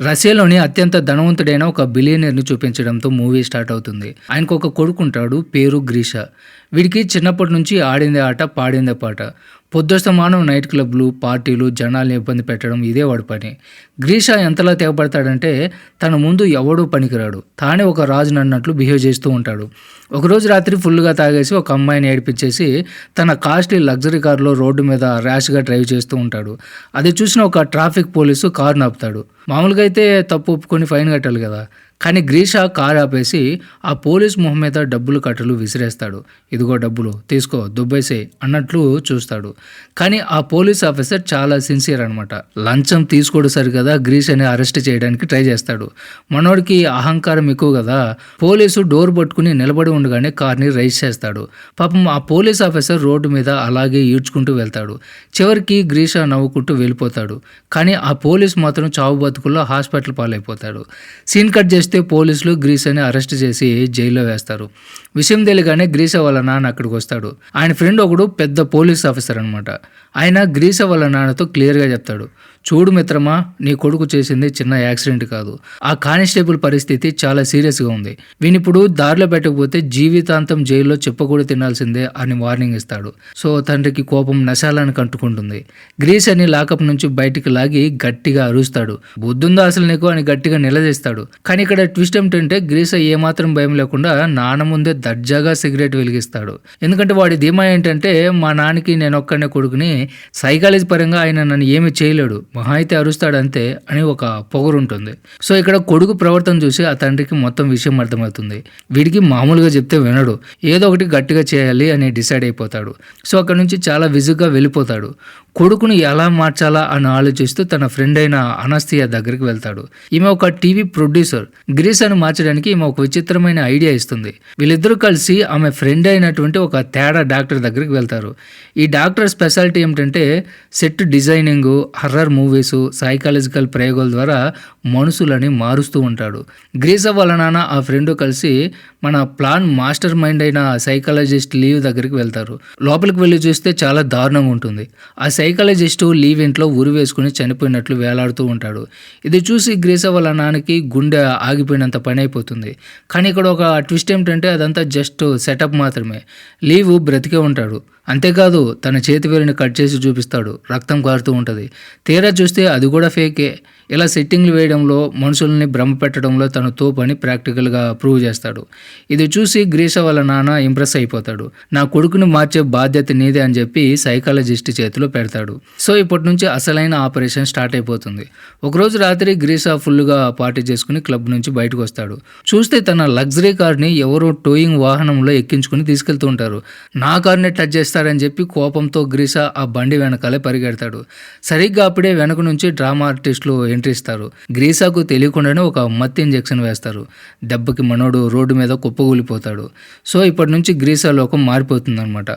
రష్యాలోని అత్యంత ధనవంతుడైన ఒక బిలియనీర్‌ని చూపించడంతో మూవీ స్టార్ట్ అవుతుంది. ఆయనకొక కొడుకుంటాడు. పేరు గ్రీషా. వీడికి చిన్నప్పటి నుంచి ఆడిందే ఆట, పాడిందే పాట. పొద్దస్తమానం నైట్ క్లబ్‌లు, పార్టీలు, జనాల్ని ఇబ్బంది పెట్టడం ఇదే వాడి పని. గ్రీషా ఎంతలా తెగబడతాడంటే తన ముందు ఎవడూ పనికిరాడు. తానే ఒక రాజునన్నట్లు బిహేవ్ చేస్తూ ఉంటాడు. ఒకరోజు రాత్రి ఫుల్‌గా తాగేసి ఒక అమ్మాయిని ఏడిపించేసి తన కాస్ట్‌లీ లగ్జరీ కారులో రోడ్డు మీద ర్యాష్‌గా డ్రైవ్ చేస్తూ ఉంటాడు. అది చూసిన ఒక ట్రాఫిక్ పోలీసు కారుని ఆపుతాడు. మామూలుగా అయితే తప్పు ఒప్పుకొని ఫైన్ కట్టాలి కదా! కానీ గ్రీషా కారు ఆపేసి ఆ పోలీస్ మొహం మీద డబ్బులు కట్టలు విసిరేస్తాడు. ఇదిగో డబ్బులు తీసుకో దుబ్బేసేయ్ అన్నట్లు చూస్తాడు. కానీ ఆ పోలీస్ ఆఫీసర్ చాలా సిన్సియర్ అనమాట. లంచం తీసుకోడు సరికదా గ్రీషాని అరెస్ట్ చేయడానికి ట్రై చేస్తాడు. మనోడికి అహంకారం ఎక్కువ కదా. పోలీసు డోర్ పట్టుకుని నిలబడి ఉండగానే కార్ని రైజ్ చేస్తాడు. పాపం ఆ పోలీస్ ఆఫీసర్ రోడ్డు మీద అలాగే ఈడ్చుకుంటూ వెళ్తాడు. చివరికి గ్రీషా నవ్వుకుంటూ వెళ్ళిపోతాడు. కానీ ఆ పోలీస్ మాత్రం చావు బతుకుల్లో హాస్పిటల్ పాలైపోతాడు. సీన్ కట్ చేస్తే పోలీసులు గ్రీషాని అరెస్ట్ చేసి జైల్లో వేస్తారు. విషయం తెలియగానే గ్రీషా వాళ్ళ నాన్న అక్కడికి వస్తాడు. ఆయన ఫ్రెండ్ ఒకడు పెద్ద పోలీస్ ఆఫీసర్ అనమాట. ఆయన గ్రీషా వాళ్ళ నాన్నతో క్లియర్గా చెప్తాడు, చూడు మిత్రమా, నీ కొడుకు చేసింది చిన్న యాక్సిడెంట్ కాదు. ఆ కానిస్టేబుల్ పరిస్థితి చాలా సీరియస్గా ఉంది. వీనిప్పుడు దారిలో పెట్టకపోతే జీవితాంతం జైల్లో చెప్పకూడదు తినాల్సిందే అని వార్నింగ్ ఇస్తాడు. సో తండ్రికి కోపం నశాలను కంటుకుంటుంది. గ్రీషాని లాకప్ నుంచి బయటికి లాగి గట్టిగా అరుస్తాడు. బుద్ధుందా అసలు నీకు అని గట్టిగా నిలదీస్తాడు. కానీ ఇక్కడ ట్విస్ట్ ఏమిటంటే గ్రీషా ఏమాత్రం భయం లేకుండా నాన్న ముందే దర్జాగా సిగరెట్ వెలిగిస్తాడు. ఎందుకంటే వాడి ధీమా ఏంటంటే మా నాన్నకి నేను ఒక్కనే కొడుకుని, సైకాలజీ పరంగా ఆయన నన్ను ఏమి చేయలేడు, మహా అయితే అరుస్తాడు అంతే అని ఒక పొగరు ఉంటుంది. సో ఇక్కడ కొడుకు ప్రవర్తన చూసి ఆ తండ్రికి మొత్తం విషయం అర్థమవుతుంది. వీడికి మామూలుగా చెప్తే వినడు, ఏదో ఒకటి గట్టిగా చేయాలి అని డిసైడ్ అయిపోతాడు. సో అక్కడ నుంచి చాలా విసుగ్గా వెళ్ళిపోతాడు. కొడుకుని ఎలా మార్చాలా అని ఆలోచిస్తూ తన ఫ్రెండ్ అయిన అనస్థియా దగ్గరికి వెళ్తాడు. ఈమె ఒక టీవీ ప్రొడ్యూసర్. గ్రీషాను మార్చడానికి ఈమె ఒక విచిత్రమైన ఐడియా ఇస్తుంది. వీళ్ళిద్దరూ కలిసి ఆమె ఫ్రెండ్ అయినటువంటి ఒక తేడా డాక్టర్ దగ్గరికి వెళ్తారు. ఈ డాక్టర్ స్పెషాలిటీ ఏమిటంటే set designing, horror movies, psychological ప్రయోగాల ద్వారా మనుషులని మారుస్తూ ఉంటాడు. గ్రీషా వాళ్ళ నాన్న ఆ ఫ్రెండ్ కలిసి మన ప్లాన్ మాస్టర్ మైండ్ అయిన సైకాలజిస్ట్ లీవ్ దగ్గరికి వెళ్తారు. లోపలికి వెళ్ళి చూస్తే చాలా దారుణంగా ఉంటుంది. ఆ సైకాలజిస్టు లీవ్ ఇంట్లో ఉరి వేసుకుని చనిపోయినట్లు వేలాడుతూ ఉంటాడు. ఇది చూసి గ్రీషా వాళ్ళ నాన్నకి గుండె ఆగిపోయినంత పని అయిపోతుంది. కానీ ఇక్కడ ఒక ట్విస్ట్ ఏమిటంటే అదంతా జస్ట్ సెటప్ మాత్రమే. లీవ్ బ్రతికే ఉంటాడు. అంతేకాదు తన చేతి వేలిని కట్ చేసి చూపిస్తాడు. రక్తం కారుతూ ఉంటుంది. తీరా చూస్తే అది కూడా ఫేకే. ఇలా సెట్టింగ్లు వేయడంలో, మనుషుల్ని భ్రమ పెట్టడంలో తన తోపని ప్రాక్టికల్గా ప్రూవ్ చేస్తాడు. ఇది చూసి గ్రీషా వాళ్ళ నాన్న ఇంప్రెస్ అయిపోతాడు. నా కొడుకుని మార్చే బాధ్యత నీదే అని చెప్పి సైకాలజిస్ట్ చేతిలో పెడతాడు. సో ఇప్పటి నుంచి అసలైన ఆపరేషన్ స్టార్ట్ అయిపోతుంది. ఒకరోజు రాత్రి గ్రీషా ఫుల్గా పార్టీ చేసుకుని క్లబ్ నుంచి బయటకు వస్తాడు. చూస్తే తన లగ్జరీ కార్ని ఎవరో టోయింగ్ వాహనంలో ఎక్కించుకుని తీసుకెళ్తూ ఉంటారు. నా కార్ని టచ్ చేస్తాడని చెప్పి కోపంతో గ్రీషా ఆ బండి వెనకాలే పరిగెడతాడు. సరిగ్గా అప్పుడే వెనక నుంచి డ్రామా ఆర్టిస్టులు ఎంట్రీ ఇస్తారు. గ్రీషాకు తెలియకుండానే ఒక మత్తు ఇంజెక్షన్ వేస్తారు. దెబ్బకి మనోడు రోడ్డు మీద కుప్పగూలిపోతాడు. సో ఇప్పటి నుంచి గ్రీషా లోకం మారిపోతుందన్నమాట.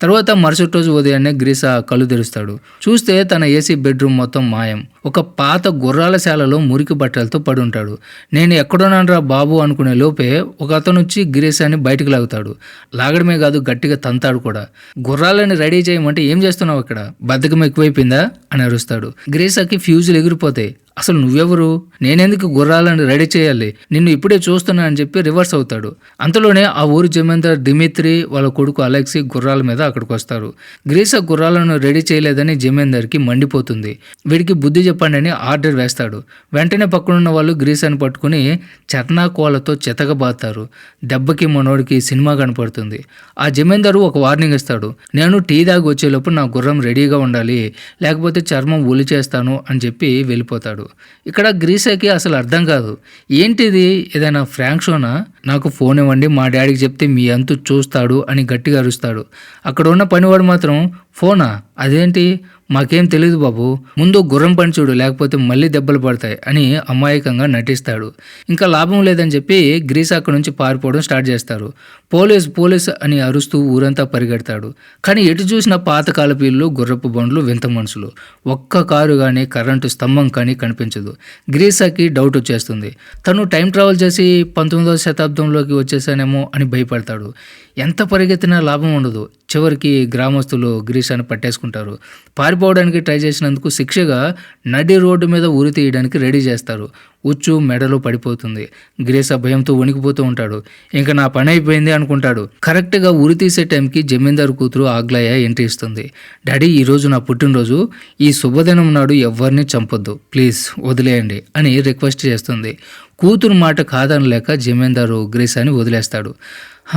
తర్వాత మరుసటి రోజు ఉదయాన్నే గ్రీషా కళ్ళు తెరుస్తాడు. చూస్తే తన ఏసీ బెడ్రూమ్ మొత్తం మాయం. ఒక పాత గుర్రాల శాలలో మురికి బట్టలతో పడి ఉంటాడు. నేను ఎక్కడున్నానరా బాబు అనుకునే లోపే ఒక అతను వచ్చి గ్రీషాని బయటకు లాగుతాడు. లాగడమే కాదు గట్టిగా తంతాడు కూడా. గుర్రాలని రెడీ చేయమంటే ఏం చేస్తున్నావు ఇక్కడ, బద్ధకం ఎక్కువైపోయిందా అని అరుస్తాడు. గ్రీషాకి ఫ్యూజులు ఎగిరిపోతాయి. అసలు నువ్వెవరు, నేనెందుకు గుర్రాలను రెడీ చేయాలి, నిన్ను ఇప్పుడే చూస్తున్నా అని చెప్పి రివర్స్ అవుతాడు. అంతలోనే ఆ ఊరి జమీందార్ డిమిత్రి వాళ్ళ కొడుకు అలెక్సీ గుర్రాల మీద అక్కడికి వస్తారు. గ్రీషా గుర్రాలను రెడీ చేయలేదని జమీందార్కి మండిపోతుంది. వీడికి బుద్ధి చెప్పండి అని ఆర్డర్ వేస్తాడు. వెంటనే పక్కనున్న వాళ్ళు గ్రీషాని పట్టుకుని చర్నాకోలతో చెతకబాతారు. దెబ్బకి మనోడికి సినిమా కనపడుతుంది. ఆ జమీందారు ఒక వార్నింగ్ ఇస్తాడు. నేను టీ దాగి వచ్చేలోపు నా గుర్రం రెడీగా ఉండాలి, లేకపోతే చర్మం ఒలి చేస్తాను అని చెప్పి వెళ్ళిపోతాడు. ఇక్కడ గ్రీషాకి అసలు అర్థం కాదు. ఏంటిది, ఏదైనా ఫ్రాంక్ షోనా, నాకు ఫోన్ ఇవ్వండి మా డాడీకి చెప్తే మీ అంతు చూస్తాడు అని గట్టిగా అరుస్తాడు. అక్కడ ఉన్న పనివాడు మాత్రం ఫోనా, అదేంటి, మాకేం తెలియదు బాబు, ముందు గుర్రం పని చూడు లేకపోతే మళ్ళీ దెబ్బలు పడతాయి అని అమాయకంగా నటిస్తాడు. ఇంకా లాభం లేదని చెప్పి గ్రీషా అక్కడి నుంచి పారిపోవడం స్టార్ట్ చేస్తారు. పోలీస్ పోలీస్ అని అరుస్తూ ఊరంతా పరిగెడతాడు. కానీ ఎటు చూసిన పాతకాలపు ఇల్లు, గుర్రపు బండ్లు, వింత మనుషులు. ఒక్క కారు కానీ కరెంటు స్తంభం కానీ కనిపించదు. గ్రీషాకి డౌట్ వచ్చేస్తుంది. తను టైం ట్రావెల్ చేసి 19వ శతాబ్దంలోకి వచ్చేసానేమో అని భయపడతాడు. ఎంత పరిగెత్తినా లాభం ఉండదు. చివరికి గ్రామస్తులు గ్రీసాని పట్టేసుకుంటారు. పారిపోవడానికి ట్రై చేసినందుకు శిక్షగా నడి రోడ్డు మీద ఉరి తీయడానికి రెడీ చేస్తారు. ఉచ్చు మెడలో పడిపోతుంది. గ్రీసా భయంతో వణికిపోతూ ఉంటాడు. ఇంకా నా పని అయిపోయింది అనుకుంటాడు. కరెక్ట్గా ఉరి తీసే టైంకి జమీందారు కూతురు ఆగ్లయ ఎంట్రీ ఇస్తుంది. డాడీ, ఈరోజు నా పుట్టినరోజు, ఈ శుభదినం నాడు ఎవరిని చంపొద్దు, ప్లీజ్ వదిలేయండి అని రిక్వెస్ట్ చేస్తుంది. కూతురు మాట కాదనలేక జమీందారు గ్రీసాని వదిలేస్తాడు.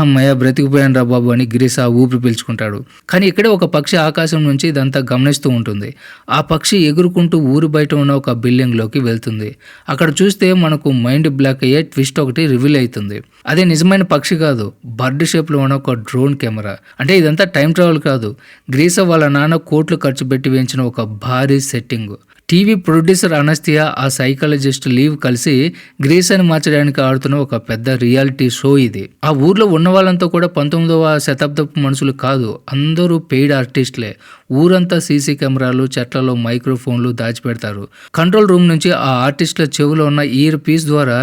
అమ్మయ్య, బ్రతికిపోయాను రా బాబు అని గ్రీసా ఊపిరి పీల్చుకుంటాడు. కానీ ఇక్కడే ఒక పక్షి ఆకాశం నుంచి ఇదంతా గమనిస్తూ ఉంటుంది. ఆ పక్షి ఎగురుకుంటూ ఊరు బయట ఉన్న ఒక బిల్డింగ్లోకి వెళ్తుంది. అక్కడ చూస్తే మనకు మైండ్ బ్లాక్ అయ్యే ట్విస్ట్ ఒకటి రివీల్ అవుతుంది. అదే నిజమైన పక్షి కాదు, బర్డ్ షేప్లో ఉన్న ఒక డ్రోన్ కెమెరా. అంటే ఇదంతా టైం ట్రావెల్ కాదు, గ్రీసా వాళ్ళ నాన్న కోట్లు ఖర్చు పెట్టి వేయించిన ఒక భారీ సెట్టింగ్. టీవీ ప్రొడ్యూసర్ అనస్థియా, ఆ సైకాలజిస్ట్ లీవ్ కలిసి గ్రీసాని మార్చడానికి ఆడుతున్న ఒక పెద్ద రియాలిటీ షో ఇది. ఆ ఊర్లో ఉన్న వాళ్ళంతా కూడా 19వ శతాబ్దపు మనుషులు కాదు, అందరూ పెయిడ్ ఆర్టిస్టులే. ఊరంతా సీసీ కెమెరాలు, చెట్లలో మైక్రోఫోన్లు దాచిపెడతారు. కంట్రోల్ రూమ్ నుంచి ఆ ఆర్టిస్టుల చెవిలో ఉన్న ఇయర్ పీస్ ద్వారా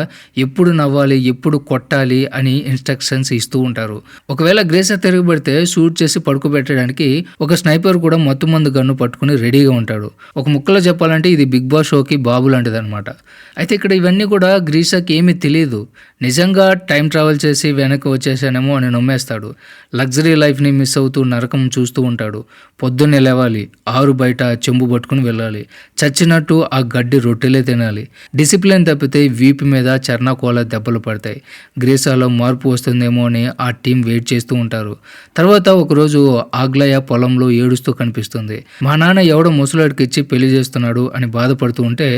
ఎప్పుడు నవ్వాలి, ఎప్పుడు కొట్టాలి అని ఇన్స్ట్రక్షన్స్ ఇస్తూ ఉంటారు. ఒకవేళ గ్రీసా తిరగబడితే షూట్ చేసి పడుకోబెట్టడానికి ఒక స్నైపర్ కూడా మత్తుమందు గన్ను పట్టుకుని రెడీగా ఉంటాడు. ఒక ముక్కలో చెప్పాలంటే ఇది బిగ్ బాస్ షోకి బాబు లాంటిది అనమాట. అయితే ఇక్కడ ఇవన్నీ కూడా గ్రీసాకి ఏమీ తెలియదు. నిజంగా టైం ట్రావెల్ చేసి వెనక్కి వచ్చేసానేమో అని నమ్మేస్తాడు. లగ్జరీ లైఫ్ని మిస్ అవుతూ నరకం చూస్తూ ఉంటాడు. పొద్దున్నే లేవాలి, ఆరు బయట చెంబు పట్టుకుని వెళ్ళాలి, చచ్చినట్టు ఆ గడ్డి రొట్టెలే తినాలి. డిసిప్లిన్ తప్పితే వీపు మీద చర్నాకోల దెబ్బలు పడతాయి. గ్రీసాలో మార్పు వస్తుందేమో అని ఆ టీం వెయిట్ చేస్తూ ఉంటారు. తర్వాత ఒకరోజు ఆగ్లయ పొలంలో ఏడుస్తూ కనిపిస్తుంది. మా నాన్న ఎవడో ముసలాడికి ఇచ్చి పెళ్లి చేస్తున్నాడు అని బాధపడుతూ ఉంటే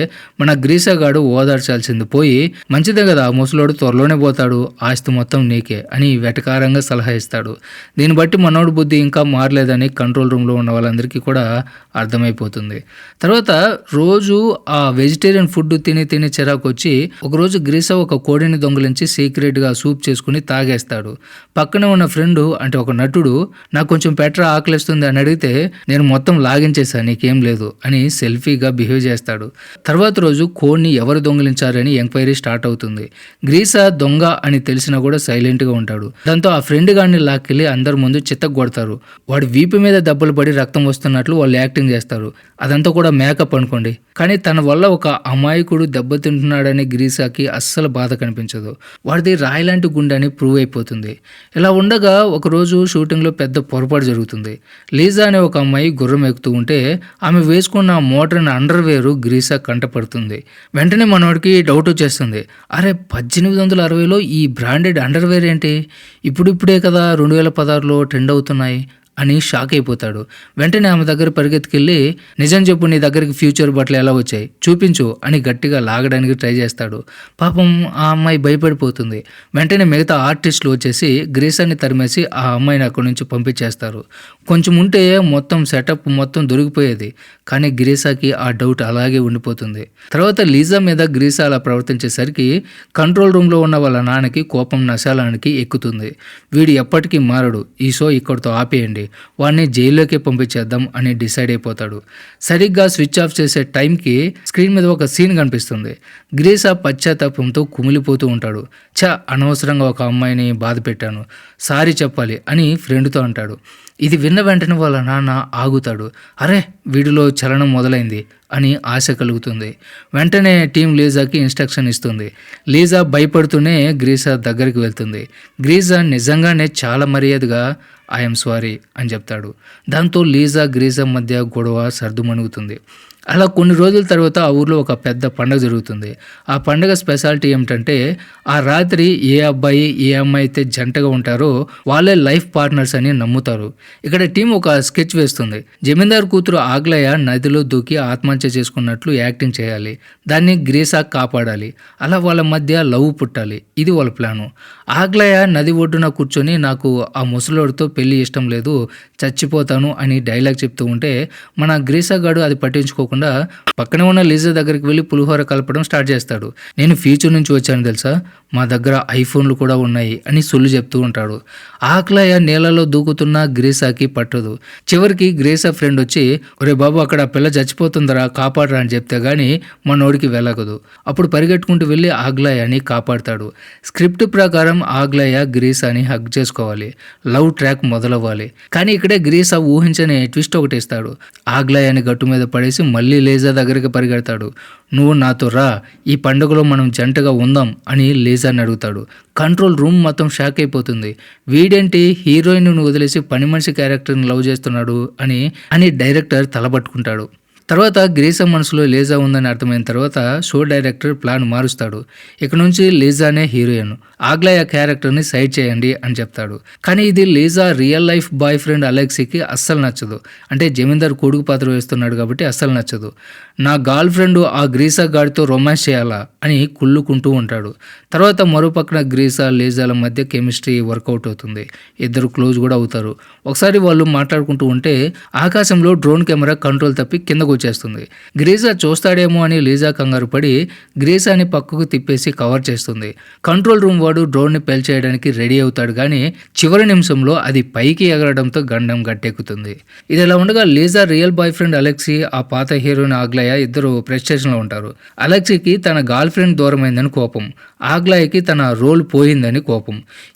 మన గ్రీసా గాడు ఓదార్చాల్సింది పోయి, మంచిదే కదా, ఆ ముసలోడు త్వరలోనే పోతాడు, ఆస్తి మొత్తం నీకే అని వెటకారంగా సలహా ఇస్తాడు. దీన్ని బట్టి మనోడి బుద్ధి ఇంకా మారలేదని కంట్రోల్ రూమ్లో ఉన్న వాళ్ళందరికీ కూడా అర్థమైపోతుంది. తర్వాత రోజు ఆ వెజిటేరియన్ ఫుడ్ తిని తిని చిరాకు వచ్చి ఒకరోజు గ్రీసా ఒక కోడిని దొంగిలించి సీక్రెట్గా సూప్ చేసుకుని తాగేస్తాడు. పక్కనే ఉన్న ఫ్రెండ్, అంటే ఒక నటుడు, నాకు కొంచెం పెట్రా ఆకలిస్తుంది అని అడిగితే, నేను మొత్తం లాగించేసా, నీకేం లేదు అని సెల్ఫీగా బిహేవ్ చేస్తాడు. తర్వాత రోజు కోడిని ఎవరు దొంగిలించారని ఎంక్వైరీ స్టార్ట్ అవుతుంది. గ్రీసా దొంగ అని తెలిసినా కూడా సైలెంట్గా ఉంటాడు. దాంతో ఆ ఫ్రెండ్ గాడిని లాక్కెళ్ళి అందరి ముందు చిత్తగొడతారు. వాడి వీపు మీద దెబ్బలు పడి రక్తం వస్తున్నట్లు వాళ్ళు యాక్టింగ్ చేస్తారు. అదంతా కూడా మేకప్ అనుకోండి. కానీ తన వల్ల ఒక అమాయకుడు దెబ్బతింటున్నాడని గ్రీసాకి అస్సలు బాధ కనిపించదు. వాడిది రాయిలాంటి గుండె అని ప్రూవ్ అయిపోతుంది. ఇలా ఉండగా ఒకరోజు షూటింగ్లో పెద్ద పొరపాటు జరుగుతుంది. లీజా అనే ఒక అమ్మాయి గుర్రం ఎక్కుతూ ఉంటే ఆమె వేసుకున్న మోడర్న్ అండర్వేర్ గ్రీసా కంటపడుతుంది. వెంటనే మనోడికి డౌట్ వచ్చేస్తుంది. అరే, 1860లో ఈ బ్రాండెడ్ అండర్వేర్ ఏంటి, ఇప్పుడిప్పుడే కదా 2016లో ట్రెండ్ అవుతున్నాయి అని షాక్ అయిపోతాడు. వెంటనే ఆమె దగ్గర పరిగెత్తుకెళ్ళి, నిజం చెప్పు, నీ దగ్గరికి ఫ్యూచర్ బట్టలు ఎలా వచ్చాయి చూపించు అని గట్టిగా లాగడానికి ట్రై చేస్తాడు. పాపం ఆ అమ్మాయి భయపడిపోతుంది. వెంటనే మిగతా ఆర్టిస్టులు వచ్చేసి గ్రీసాని తరిమేసి ఆ అమ్మాయిని అక్కడి నుంచి పంపించేస్తారు. కొంచెం ఉంటే మొత్తం సెటప్ మొత్తం దొరికిపోయేది. కానీ గ్రీసాకి ఆ డౌట్ అలాగే ఉండిపోతుంది. తర్వాత లీజా మీద గ్రీసా అలా ప్రవర్తించేసరికి కంట్రోల్ రూమ్లో ఉన్న వాళ్ళ నాన్నకి కోపం నశాలానికి ఎక్కుతుంది. వీడు ఎప్పటికీ మారడు, ఈ షో ఇక్కడితో ఆపేయండి, వాడిని జైల్లోకి పంపించేద్దాం అని డిసైడ్ అయిపోతాడు. సరిగ్గా స్విచ్ ఆఫ్ చేసే టైంకి స్క్రీన్ మీద ఒక సీన్ కనిపిస్తుంది. గ్రీసా పశ్చాత్తాపంతో కుమిలిపోతూ ఉంటాడు. అనవసరంగా ఒక అమ్మాయిని బాధ పెట్టాను, సారీ చెప్పాలి అని ఫ్రెండ్తో అంటాడు. ఇది విన్న వెంటనే వాళ్ళ నాన్న ఆగుతాడు. అరే, వీడిలో చలనం మొదలైంది అని ఆశ కలుగుతుంది. వెంటనే టీం లీజాకి ఇన్స్ట్రక్షన్ ఇస్తుంది. లీజా భయపడుతూనే గ్రీసా దగ్గరికి వెళ్తుంది. గ్రీసా నిజంగానే చాలా మర్యాదగా ఐఎమ్ సారీ అని చెప్తాడు. దాంతో లీజా గ్రీసా మధ్య గొడవ సర్దుమణుగుతుంది. అలా కొన్ని రోజుల తర్వాత ఆ ఊర్లో ఒక పెద్ద పండుగ జరుగుతుంది. ఆ పండుగ స్పెషాలిటీ ఏమిటంటే, ఆ రాత్రి ఏ అబ్బాయి ఏ అమ్మాయి అయితే జంటగా ఉంటారో వాళ్ళే లైఫ్ పార్ట్నర్స్ అని నమ్ముతారు. ఇక్కడ టీం ఒక స్కెచ్ వేస్తుంది. జమీందారు కూతురు ఆగ్లయ నదిలో దూకి ఆత్మహత్య చేసుకున్నట్లు యాక్టింగ్ చేయాలి, దాన్ని గ్రీసా కాపాడాలి, అలా వాళ్ళ మధ్య లవ్ పుట్టాలి. ఇది వాళ్ళ ప్లాను. ఆగ్లయ నది ఒడ్డున కూర్చొని, నాకు ఆ ముసలోడితో పెళ్లి ఇష్టం లేదు, చచ్చిపోతాను అని డైలాగ్ చెప్తూ ఉంటే మన గ్రీసా గాడు అది పట్టించుకోకుండా పక్కనే ఉన్న లీజా దగ్గరికి వెళ్ళి పులిహోర కలపడం స్టార్ట్ చేస్తాడు. నేను ఫ్యూచర్ నుంచి వచ్చాను తెలుసా, మా దగ్గర ఐఫోన్లు కూడా ఉన్నాయి అని సొల్లు చెప్తూ ఉంటాడు. ఆగ్లయ నీళ్ళలో దూకుతున్న గ్రీసాకి పట్టదు. చివరికి గ్రీసా ఫ్రెండ్ వచ్చి, ఒరే బాబు అక్కడ పిల్ల చచ్చిపోతుందరా కాపాడరా అని చెప్తే గానీ మనోడికి వెళ్ళకదు. అప్పుడు పరిగెట్టుకుంటూ వెళ్ళి ఆగ్లయాని కాపాడతాడు. స్క్రిప్ట్ ప్రకారం ఆగ్లయ గ్రీసాని హగ్ చేసుకోవాలి, లవ్ ట్రాక్ మొదలవ్వాలి. కానీ ఇక్కడే గ్రీసా ఊహించని ట్విస్ట్ ఒకటి ఇస్తాడు. ఆగ్లయాని గట్టు మీద పడేసి మళ్ళీ లేజా దగ్గరికి పరిగెడతాడు. నువ్వు నాతో రా, ఈ పండుగలో మనం జంటగా ఉందాం అని లేజాని అడుగుతాడు. కంట్రోల్ రూమ్ మొత్తం షాక్ అయిపోతుంది. వీడేంటి హీరోయిన్ వదిలేసి పని మనిషి క్యారెక్టర్ని లవ్ చేస్తున్నాడు అని డైరెక్టర్ తలపట్టుకుంటాడు. తర్వాత గ్రీసా మనసులో లేజా ఉందని అర్థమైన తర్వాత షో డైరెక్టర్ ప్లాన్ మారుస్తాడు. ఇక నుంచి లేజానే హీరోయిన్, ఆగ్లయ క్యారెక్టర్ని సైడ్ చేయండి అని చెప్తాడు. కానీ ఇది లేజా రియల్ లైఫ్ బాయ్ ఫ్రెండ్ అలెక్సీకి అస్సలు నచ్చదు. అంటే జమీందార్ కొడుకు పాత్ర వేస్తున్నాడు కాబట్టి అస్సలు నచ్చదు. నా గర్ల్ ఫ్రెండ్ ఆ గ్రీసా గాడితో రొమాన్స్ చేయాలా అని కుళ్ళుకుంటూ ఉంటాడు. తర్వాత మరో పక్కన గ్రీసా లేజాల మధ్య కెమిస్ట్రీ వర్కౌట్ అవుతుంది. ఇద్దరు క్లోజ్ కూడా అవుతారు. ఒకసారి వాళ్ళు మాట్లాడుకుంటూ ఉంటే ఆకాశంలో డ్రోన్ కెమెరా కంట్రోల్ తప్పి కిందకు వచ్చేస్తుంది. గ్రీసా చూస్తాడేమో అని లేజా కంగారు పడి గ్రీసాని పక్కకు తిప్పేసి కవర్ చేస్తుంది. కంట్రోల్ రూమ్ వాడు డ్రోన్ని పేల్చేయడానికి రెడీ అవుతాడు. కానీ చివరి నిమిషంలో అది పైకి ఎగరడంతో గండం గట్టెక్కుతుంది. ఇది ఇలా ఉండగా లేజా రియల్ బాయ్ ఫ్రెండ్ అలెక్సీ, ఆ పాత హీరోయిన్ ఆగ్లయ ఇద్దరు ప్రెస్ స్టేషన్లో ఉంటారు. అలెక్సీకి తన గర్ల్ ఫ్రెండ్ దూరమైందని కోపం, ఆగ్లయకి తన రోల్ పోయిందని కోపం.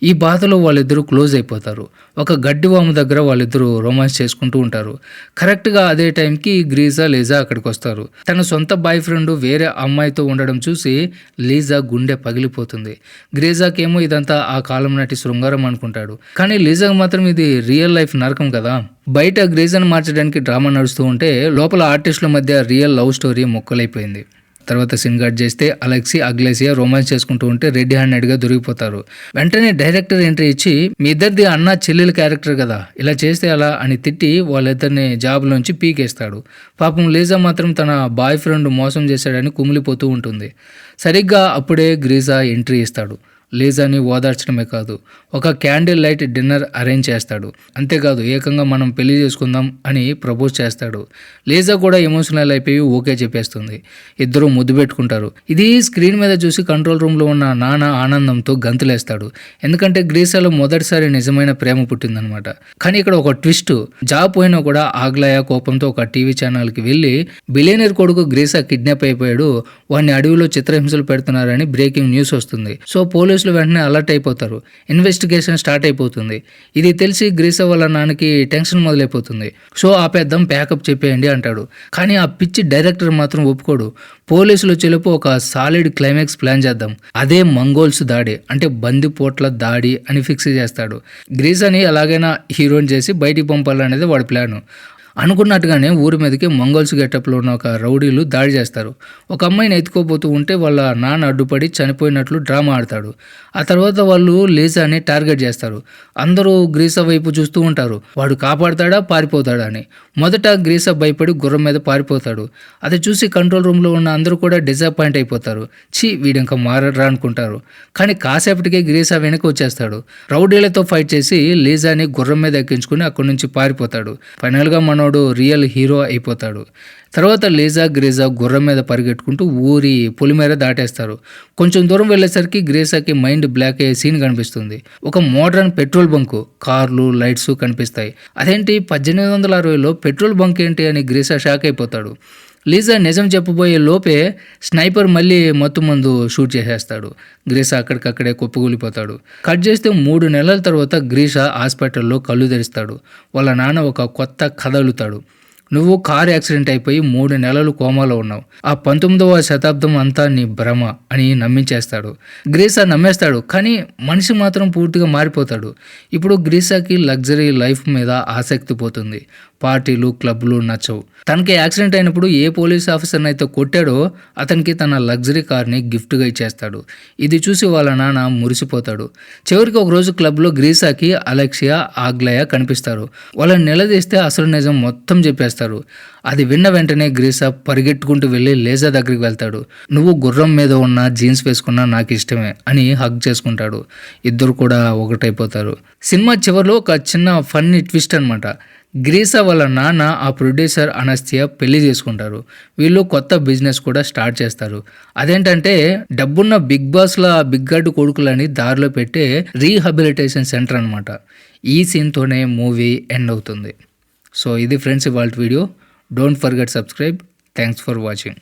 ఈ బాధలో వాళ్ళిద్దరూ క్లోజ్ అయిపోతారు. ఒక గడ్డివాము దగ్గర వాళ్ళిద్దరూ రొమాన్స్ చేసుకుంటూ ఉంటారు. కరెక్ట్గా అదే టైంకి గ్రీసా లేజా అక్కడికి వస్తారు. తన సొంత బాయ్ ఫ్రెండ్ వేరే అమ్మాయితో ఉండడం చూసి లీజా గుండె పగిలిపోతుంది. గ్రీజాకేమో ఇదంతా ఆ కాలం నాటి శృంగారం అనుకుంటాడు. కానీ లీజాకి మాత్రం ఇది రియల్ లైఫ్ నరకం కదా. బయట గ్రీజాను మార్చడానికి డ్రామా నడుస్తూ ఉంటే లోపల ఆర్టిస్టుల మధ్య రియల్ లవ్ స్టోరీ మొక్కలైపోయింది. తర్వాత సీన్ కట్ చేస్తే అలెక్సీ అగ్లేసియా రొమాన్స్ చేసుకుంటూ ఉంటే రెడ్ హ్యాండెడ్గా దొరికిపోతారు. వెంటనే డైరెక్టర్ ఎంట్రీ ఇచ్చి, మీ ఇద్దరిది అన్న చెల్లెల క్యారెక్టర్ కదా, ఇలా చేస్తే అలా అని తిట్టి వాళ్ళిద్దరిని జాబ్లోంచి పీకేస్తాడు. పాపం లీజా మాత్రం తన బాయ్ ఫ్రెండ్ మోసం చేశాడని కుమిలిపోతూ ఉంటుంది. సరిగ్గా అప్పుడే గ్రీజా ఎంట్రీ ఇస్తాడు. లీజాని ఓదార్చడమే కాదు, ఒక క్యాండిల్ లైట్ డిన్నర్ అరేంజ్ చేస్తాడు. అంతేకాదు ఏకంగా మనం పెళ్లి చేసుకుందాం అని ప్రపోజ్ చేస్తాడు. లీజా కూడా ఎమోషనల్ అయిపోయి ఓకే చెప్పేస్తుంది. ఇద్దరు ముద్దు పెట్టుకుంటారు. ఇది స్క్రీన్ మీద చూసి కంట్రోల్ రూమ్లో ఉన్న నాన్న ఆనందంతో గంతులేస్తాడు. ఎందుకంటే గ్రీసాలో మొదటిసారి నిజమైన ప్రేమ పుట్టిందనమాట. కానీ ఇక్కడ ఒక ట్విస్ట్, జాబ్ పోయినా కూడా ఆగ్లయ కోపంతో ఒక టీవీ ఛానల్కి వెళ్ళి బిలియనర్ కొడుకు గ్రీసా కిడ్నాప్ అయిపోయాడు, వాడిని అడవిలో చిత్రహింసలు పెడుతున్నారని బ్రేకింగ్ న్యూస్ వస్తుంది. సో పోలీసులు వెంటనే అలర్ట్ అయిపోతారు. ఇన్వెస్టిగేషన్ స్టార్ట్ అయిపోతుంది. ఇది తెలిసి గ్రీసా వాళ్ళ నాన్నకి టెన్షన్ మొదలైపోతుంది. సో ఆపేద్దాం, ప్యాకప్ చెప్పేయండి అంటాడు. కానీ ఆ పిచ్చి డైరెక్టర్ మాత్రం ఒప్పుకోడు. పోలీసులు చెలుపు ఒక సాలిడ్ క్లైమాక్స్ ప్లాన్ చేద్దాం, అదే మంగోల్స్ దాడి, అంటే బందిపోట్ల దాడి అని ఫిక్స్ చేస్తాడు. గ్రీసాని ఎలాగైనా హీరోయిన్ చేసి బయటికి పంపాలనేది వాడి ప్లాను. అనుకున్నట్టుగానే ఊరి మీదకి మంగోల్స్ గెటప్లో ఉన్న ఒక రౌడీలు దాడి చేస్తారు. ఒక అమ్మాయిని ఎత్తుకోబోతూ ఉంటే వాళ్ళ నాన్న అడ్డుపడి చనిపోయినట్లు డ్రామా ఆడతాడు. ఆ తర్వాత వాళ్ళు లీజాని టార్గెట్ చేస్తారు. అందరూ గ్రీసా వైపు చూస్తూ ఉంటారు, వాడు కాపాడతాడా పారిపోతాడా అని. మొదట గ్రీసా భయపడి గుర్రం మీద పారిపోతాడు. అది చూసి కంట్రోల్ రూమ్లో ఉన్న అందరూ కూడా డిసప్పాయింట్ అయిపోతారు. వీడింకా మారడ్రా అనుకుంటారు. కానీ కాసేపటికే గ్రీసా వెనక్కి వచ్చేస్తాడు. రౌడీలతో ఫైట్ చేసి లీజాని గుర్రం మీద ఎక్కించుకుని అక్కడి నుంచి పారిపోతాడు. ఫైనల్గా మనోడు రియల్ హీరో అయిపోతాడు. తర్వాత లీజా గ్రీసా గుర్రం మీద పరిగెట్టుకుంటూ ఊరి పొలిమేర దాటేస్తారు. కొంచెం దూరం వెళ్ళేసరికి గ్రీసాకి మైండ్ బ్లాక్ అయ్యే సీన్ కనిపిస్తుంది. ఒక మోడర్న్ పెట్రోల్ బంకు, కార్లు, లైట్స్ కనిపిస్తాయి. అదేంటి 1860లో పెట్రోల్ బంక్ ఏంటి అని గ్రీసా షాక్ అయిపోతాడు. లీజా నిజం చెప్పబోయే లోపే స్నైపర్ మళ్ళీ మత్తు మందు షూట్ చేసేస్తాడు. గ్రీసా అక్కడికక్కడే కుప్పకూలిపోతాడు. కట్ చేస్తే 3 నెలల తర్వాత గ్రీసా హాస్పిటల్లో కళ్ళు తెరుస్తాడు. వాళ్ళ నాన్న ఒక కొత్త కథ అల్లుతాడు. నువ్వు కారు యాక్సిడెంట్ అయిపోయి 3 నెలలు కోమాలో ఉన్నావు, ఆ 19వ శతాబ్దం అంతా నీ భ్రమ అని నమ్మించేస్తాడు. గ్రీసా నమ్మేస్తాడు. కానీ మనిషి మాత్రం పూర్తిగా మారిపోతాడు. ఇప్పుడు గ్రీసాకి లగ్జరీ లైఫ్ మీద ఆసక్తి పోతుంది. పార్టీలు, క్లబ్లు నచ్చవు. తనకి యాక్సిడెంట్ అయినప్పుడు ఏ పోలీస్ ఆఫీసర్ని అయితే కొట్టాడో అతనికి తన లగ్జరీ కార్ని గిఫ్ట్గా ఇచ్చేస్తాడు. ఇది చూసి వాళ్ళ నాన్న మురిసిపోతాడు. చివరికి ఒకరోజు క్లబ్లో గ్రీసాకి అలెక్సియా, ఆగ్లయ కనిపిస్తారు. వాళ్ళని నిలదీస్తే అసలు నిజం మొత్తం చెప్పేస్తారు. అది విన్న వెంటనే గ్రీసా పరిగెట్టుకుంటూ వెళ్ళి లేజా దగ్గరికి వెళ్తాడు. నువ్వు గుర్రం మీద ఉన్న జీన్స్ వేసుకున్నా నాకు ఇష్టమే అని హగ్ చేసుకుంటాడు. ఇద్దరు కూడా ఒకటైపోతారు. సినిమా చివరిలో ఒక చిన్న ఫన్నీ ట్విస్ట్ అనమాట. గ్రీసా వాళ్ళ నాన్న ఆ ప్రొడ్యూసర్ అనస్తియా పెళ్లి చేసుకుంటారు. వీళ్ళు కొత్త బిజినెస్ కూడా స్టార్ట్ చేస్తారు. అదేంటంటే డబ్బున్న బిగ్ బాస్ల బిగ్ గడ్డు కొడుకులని దారిలో పెట్టే రీహాబిలిటేషన్ సెంటర్ అనమాట. ఈ సీన్తోనే మూవీ ఎండ్ అవుతుంది. సో ఇది ఫ్రెండ్స్ ఇవాల్టి video. Don't forget subscribe. Thanks for watching.